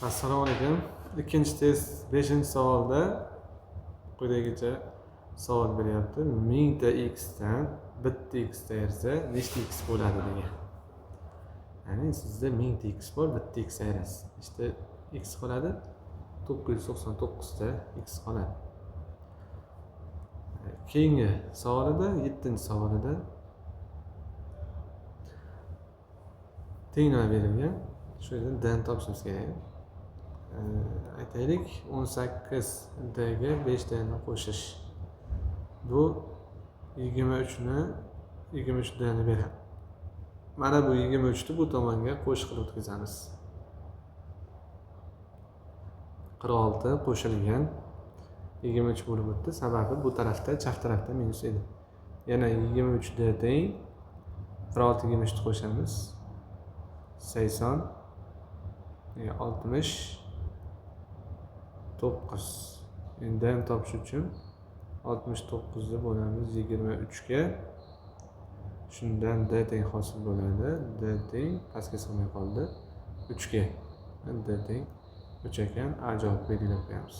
Assalomu alaykum. Ikkinchi test 5-savolda quyidagicha savol beryapti. 1000 ta x dan bitta x ayirsa nechta x bo'ladi degan. Ya'ni sizda 1000 ta x bor, bitta x ayirasiz. Nechta x qoladi? 999 ta x qoladi. Keyingi savolida, 7-savolida tenglar berilgan. Shu yerdan dan topishimiz kerak. Aytaylik 18 daga 5 dani qo'shish. Bu 23 dani beradi. Mana bu 23 ni bu tomonga qo'shib o'tkazamiz. 46 qo'shilgan 23 bo'lib o'tdi. Sababi bu tarafda, chap tarafda minus edi. Yana 23 da teng 46 23 ni qo'shamiz. 80 60 9. Endi dan topish uchun 69 ni bo'lamiz 23 ga. Shundan d teng hosil bo'ladi. D teng pastga sig'may qoldi 3 ga. D teng 3 ekan. A javob belgilab qo'yamiz.